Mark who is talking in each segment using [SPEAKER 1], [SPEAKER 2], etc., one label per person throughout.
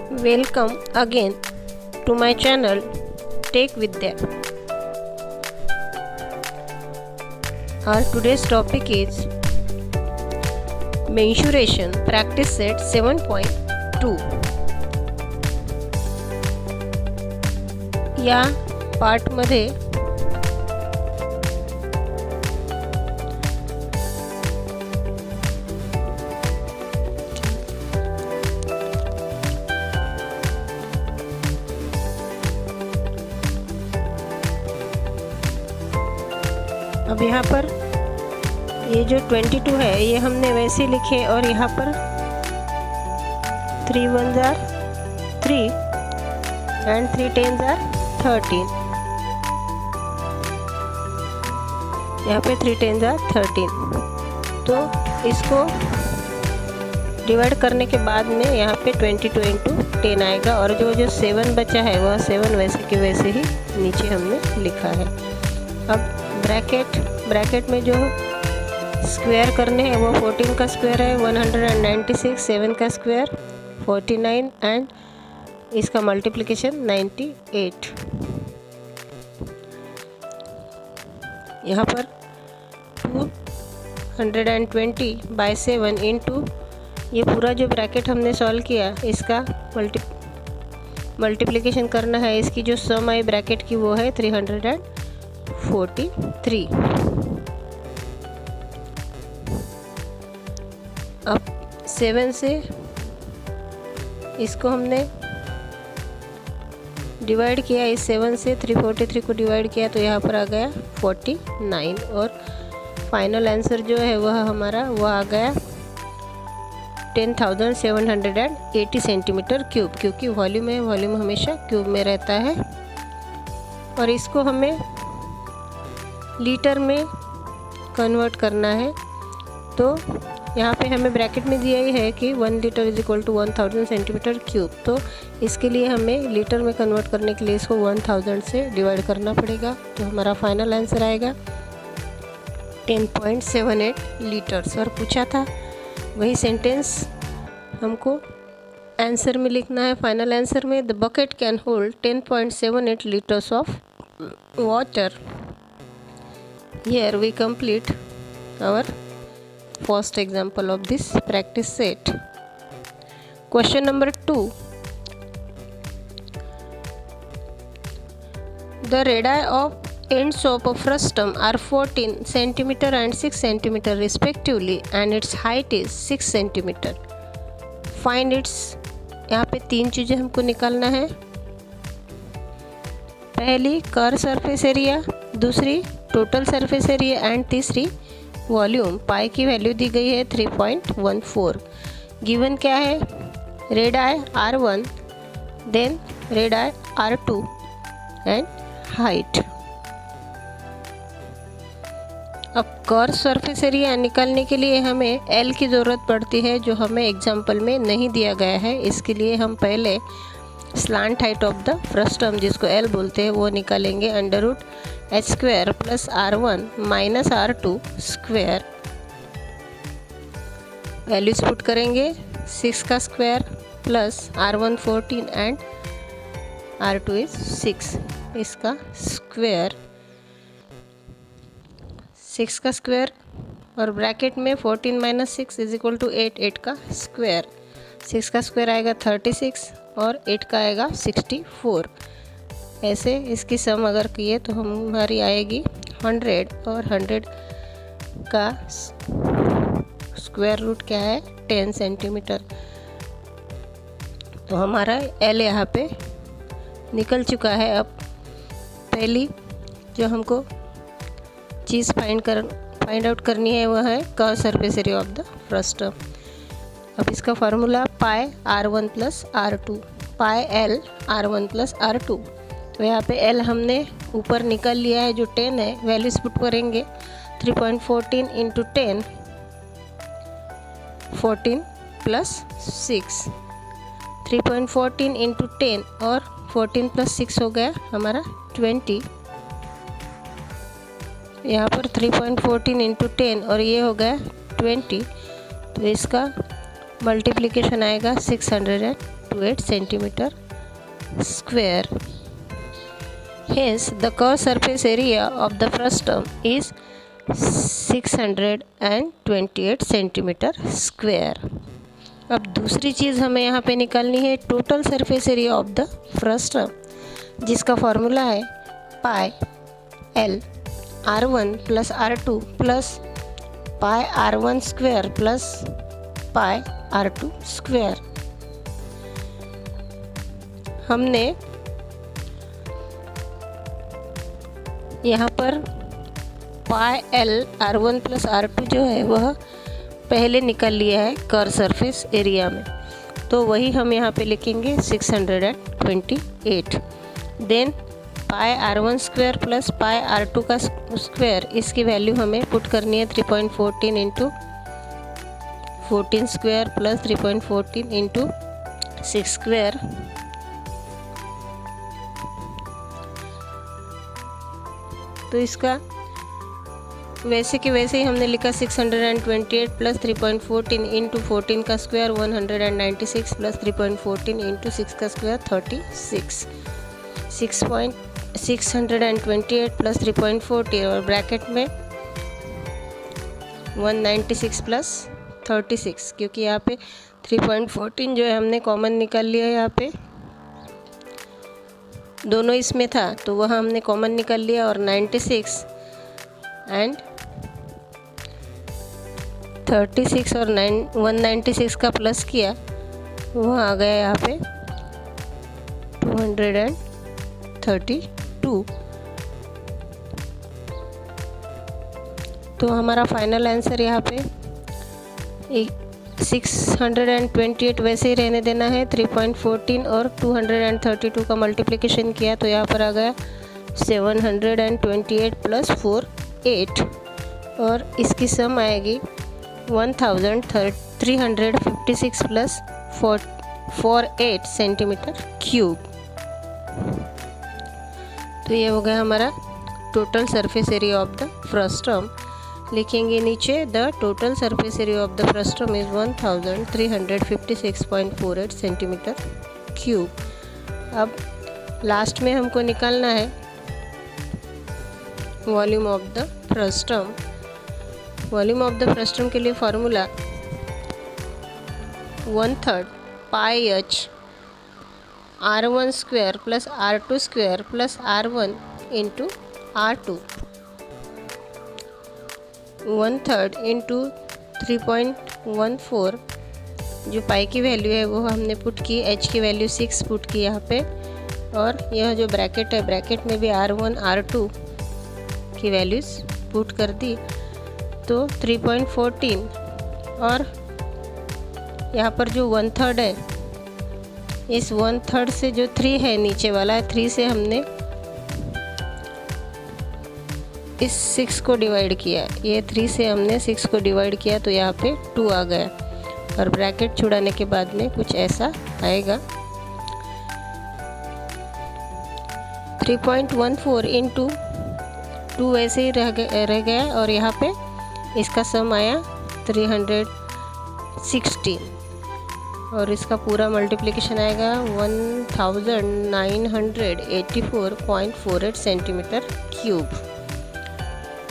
[SPEAKER 1] Welcome again to my channel Tech Vidya. Our today's topic is mensuration practice set 7.2. या part मध्ये अब यहाँ पर ये जो 22 है ये हमने वैसे लिखे और यहाँ पर 3 1s are 3 and 3 10s are 13। यहाँ पे 3 10s are 13। तो इसको डिवाइड करने के बाद में यहाँ पे 22 into 10 आएगा और जो 7 बचा है वह 7 वैसे के वैसे ही नीचे हमने लिखा है। अब ब्रैकेट में जो स्क्वायर करने हैं वो 14 का स्क्वायर है 196, 7 का स्क्वायर 49 एंड इसका मल्टीप्लिकेशन 98। यहाँ पर 220/7 इंटू ये पूरा जो ब्रैकेट हमने सॉल्व किया इसका मल्टीप्लिकेशन करना है। इसकी जो सम आई ब्रैकेट की वो है 343। अब 7 से इसको हमने डिवाइड किया, इस 7 से 343 को डिवाइड किया तो यहाँ पर आ गया 49 और फाइनल आंसर जो है वह हमारा वह आ गया 10,780 सेंटीमीटर क्यूब, क्योंकि वॉल्यूम है, वॉल्यूम हमेशा क्यूब में रहता है। और इसको हमें लीटर में कन्वर्ट करना है। तो यहाँ पे हमें ब्रैकेट में दिया ही है कि 1 litre is equal to 1000 centimetre cube. तो इसके लिए हमें लीटर में कन्वर्ट करने के लिए इसको 1000 से डिवाइड करना पड़ेगा। तो हमारा फाइनल आंसर आएगा 10.78 लीटर्स। और पूछा था वही सेंटेंस हमको आंसर में लिखना है। फाइनल आंसर में the bucket can hold 10.78 litres of water. Here we complete our first example of this practice set. Question number 2. The radii of ends of a frustum are 14 cm and 6 cm respectively and its height is 6 cm. Find its, यहाँ पे 3 चीज़ें हमको निकालना है। पहली curve surface area, दूसरी total surface area and तीसरी volume. Pi की वैल्यू दी गई है 3.14। गिवन क्या है? Radii R1, then radii R2 and height. अब कर्व सरफेस एरिया निकालने के लिए हमें L की ज़रूरत पड़ती है, जो हमें एग्जाम्पल में नहीं दिया गया है। इसके लिए हम पहले slant height of the frustum, जिसको L बोलते हैं, वो निकालेंगे। √h² plus R1 minus R2 square. Values put करेंगे। 6 का square plus R1 14 and R2 is 6। इसका स्क्वायर 6 का स्क्वायर और ब्रैकेट में 14 माइनस 6 इज इक्वल टू 8। 8 का स्क्वायर, 6 का स्क्वायर आएगा 36 और 8 का आएगा 64। ऐसे इसकी सम अगर किए तो हमारी आएगी 100 और 100 का स्क्वायर रूट क्या है 10 सेंटीमीटर। तो हमारा L यहाँ पे निकल चुका है। अब पहली जो हमको चीज़ फाइंड आउट करनी है वह है curve surface area of the frustum. अब इसका फार्मूला पाई R1 प्लस R2, पाई L R1 प्लस R2। तो यहाँ पे L हमने ऊपर निकाल लिया है जो 10 है। वैल्यूज पुट करेंगे। 3.14 इंटू 10, 14 प्लस 6। 3.14 इंटू 10 और 14 प्लस 6 हो गया हमारा 20। यहाँ पर 3.14 इंटू 10 और ये हो गया 20। तो इसका मल्टीप्लिकेशन आएगा 620। 3.28 centimeter square. Hence, the curved surface area of the first term is 628 centimeter square. अब दूसरी चीज़ हमें यहाँ पे निकालनी है total surface area of the first term, जिसका फॉर्मूला है pi L R1 plus R2 plus pi R1 square plus pi R2 square. हमने यहाँ पर pi L R1 plus R2 जो है वह पहले निकाल लिया है कर्व सरफेस एरिया में, तो वही हम यहाँ पे लिखेंगे 628। Than pi R1 square plus pi R2 का स्क्वायर, इसकी वैल्यू हमें पुट करनी है 3.14 into 14 square plus 3.14 into 6 square. तो इसका वैसे कि वैसे ही हमने लिखा 628 प्लस 3.14 इंटू 14 का स्क्वायर 196 प्लस 3.14 इंटू 6 का स्क्वायर 36। 628 प्लस 3.14 और ब्रैकेट में 196 प्लस 36, क्योंकि यहाँ पे 3.14 जो है हमने कॉमन निकाल लिया है, यहाँ पे दोनों इसमें था तो वह हमने कॉमन निकाल लिया और 96 एंड 36 और 196 का प्लस किया, वह आ गया यहाँ पे 232। तो हमारा फाइनल आंसर यहाँ पे 628 वैसे ही रहने देना है। 3.14 और 232 का मल्टीप्लिकेशन किया तो यहाँ पर आ गया 728 प्लस 48 और इसकी सम आएगी 1356 प्लस 48 सेंटीमीटर क्यूब। तो ये हो गया हमारा total surface area of the first term. लिखेंगे नीचे the total surface area of the first term is 1356.48 centimetre cube. अब लास्ट में हमको निकालना है volume of the first term. Volume of the first term के लिए formula 1/3 pi H R1 square plus R2 square plus R1 into R2। 1/3 into 3.14, जो पाई की value है वो हमने पुट की, एच की वैल्यू 6 पुट की यहाँ पे, और यह जो ब्रैकेट है ब्रैकेट में भी R1 R2 की वैल्यूज़ पुट कर दी। तो 3.14 और यहाँ पर जो 1/3 है, इस 1/3 से जो 3 है नीचे वाला 3 से हमने इस 6 को डिवाइड किया, ये 3 से हमने 6 को डिवाइड किया तो यहाँ पे 2 आ गया, और ब्रैकेट छुड़ाने के बाद में कुछ ऐसा आएगा। 3.14 इंटू 2 वैसे ही रह गया और यहाँ पे इसका सम आया 316 और इसका पूरा मल्टीप्लिकेशन आएगा 1984.48 सेंटीमीटर क्यूब।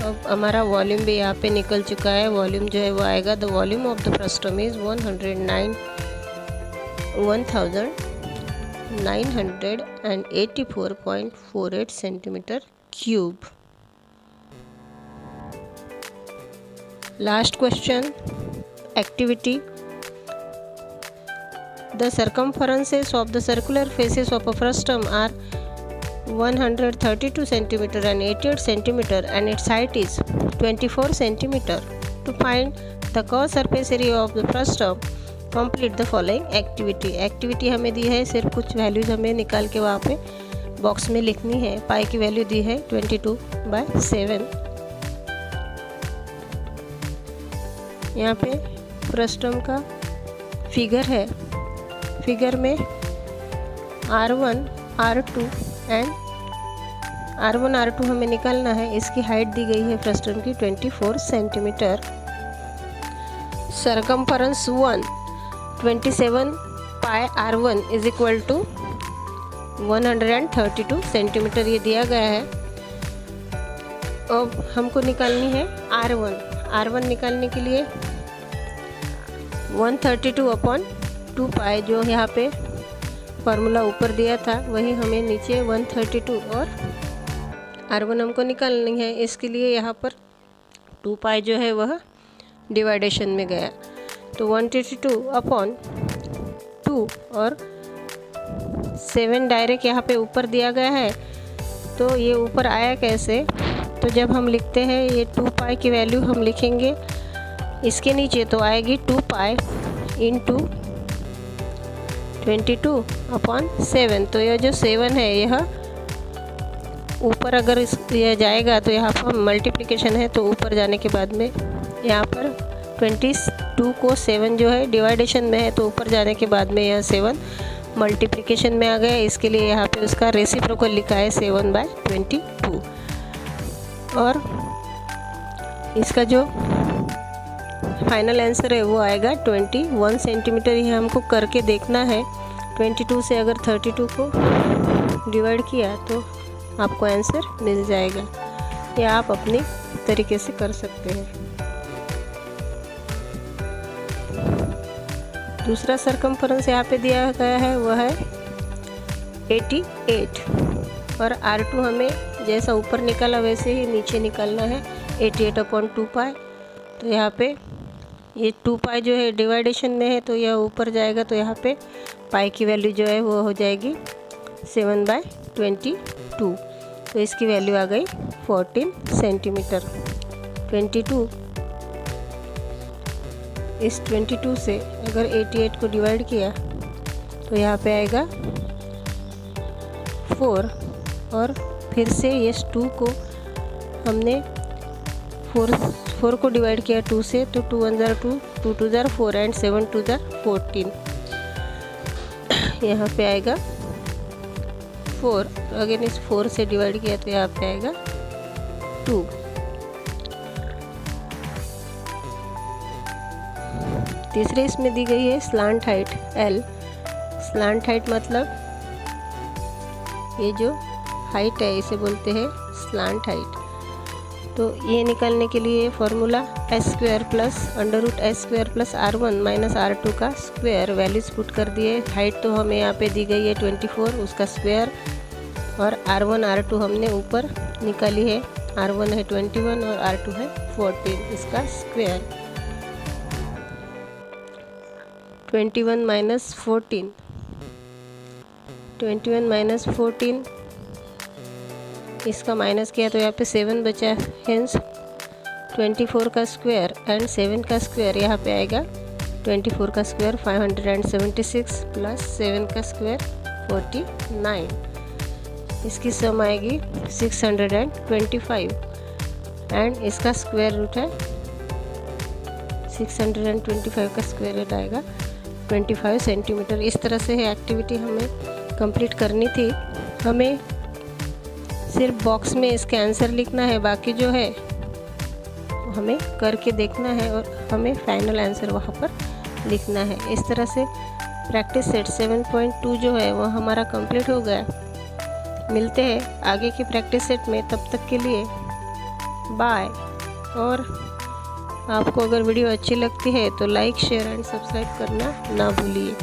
[SPEAKER 1] अब हमारा वॉल्यूम भी यहाँ पे निकल चुका है। वॉल्यूम जो है वो आएगा, the volume of the first term is 1984.48 centimetre cube. Last question, activity. The circumferences of the circular faces of a frustum are 132 cm and 88 cm and its height is 24 cm. To find the curved surface area of the frustum, complete the following activity. Activity हमें दी है, सिर्फ कुछ values हमें निकाल के वहाँ पे box में लिखनी है। पाई की वैल्यू दी है 22/7। यहाँ पे फ्रस्टम का फिगर है, फिगर में R1 R2 and R1 R2 हमें निकालना है। इसकी हाइट दी गई है फ्रस्टम की 24 centimetre. Circumference 1 27 pi R1 is equal to 132 centimetre ये दिया गया है। अब हमको निकालनी है R1 निकालने के लिए 132/2 पाई जो यहाँ पे फार्मूला ऊपर दिया था वही हमें नीचे 132 और R1 हमको निकालनी है। इसके लिए यहाँ पर 2 पाई जो है वह डिवाइडेशन में गया, तो 132/2 और 7 डायरेक्ट यहाँ पे ऊपर दिया गया है। तो ये ऊपर आया कैसे, तो जब हम लिखते हैं ये 2 पाई की वैल्यू हम लिखेंगे इसके नीचे तो आएगी 2 पाई इंटू 22/7। तो यह जो 7 है यह ऊपर अगर यह जाएगा तो यहाँ पर मल्टीप्लिकेशन है, तो ऊपर जाने के बाद में यहाँ पर 22 को 7 जो है डिवाइडेशन में है, तो ऊपर जाने के बाद में यह 7 मल्टीप्लिकेशन में आ गया। इसके लिए यहाँ पे उसका रेसिप्रोकल लिखा है 7/22 और इसका जो फाइनल आंसर है वो आएगा 21 सेंटीमीटर। ये हमको करके देखना है। 22 से अगर 32 को डिवाइड किया तो आपको आंसर मिल जाएगा, या आप अपनी तरीके से कर सकते हैं। दूसरा सरकमफरेंस यहाँ पे दिया गया है वह है 88 और R2 हमें जैसा ऊपर निकाला वैसे ही नीचे निकालना है 88/2 पाई। तो यहाँ पे ये 2 पाई जो है डिवाइडेशन में है, तो यह ऊपर जाएगा, तो यहाँ पे पाई की वैल्यू जो है वो हो जाएगी 7/22। तो इसकी वैल्यू आ गई 14 सेंटीमीटर। 22 इस 22 से अगर 88 को डिवाइड किया तो यहाँ पे आएगा 4 और फिर से इस 2 को हमने 4 को डिवाइड किया 2 से, तो 2 1 जार 2, 2 2 जार 4 एंड 7 2 जार 14। यहाँ पे आएगा 4, अगेन इस 4 से डिवाइड किया तो यहाँ पे आएगा 2। तीसरे इसमें दी गई है slant height L। Slant height मतलब ये जो हाइट है इसे बोलते हैं स्लांट हाइट। तो ये निकालने के लिए formula s² plus √s² plus R1 minus R2 का स्क्वायर वैल्यूज पुट कर दिए। हाइट तो हमें यहाँ पे दी गई है 24, उसका स्क्वायर, और R1 R2 हमने ऊपर निकाली है। R1 है 21 और R2 है 14, इसका स्क्वायर। 21 माइनस 14 इसका माइनस किया तो यहाँ पे 7 बचा, हेंस 24 का स्क्वायर एंड 7 का स्क्वायर यहाँ पे आएगा 24 का स्क्वायर 576 प्लस 7 का स्क्वायर 49। इसकी सम आएगी 625 एंड इसका स्क्वायर रूट है 625 का स्क्वायर रूट आएगा 25 सेंटीमीटर। इस तरह से है एक्टिविटी हमें कंप्लीट करनी थी। हमें सिर्फ बॉक्स में इसके आंसर लिखना है, बाकी जो है वो हमें करके देखना है और हमें फाइनल आंसर वहाँ पर लिखना है। इस तरह से प्रैक्टिस सेट 7.2 जो है वो हमारा कंप्लीट हो गया। मिलते हैं आगे की प्रैक्टिस सेट में, तब तक के लिए बाय। और आपको अगर वीडियो अच्छी लगती है तो लाइक शेयर एंड सब्सक्राइब करना ना भूलिए।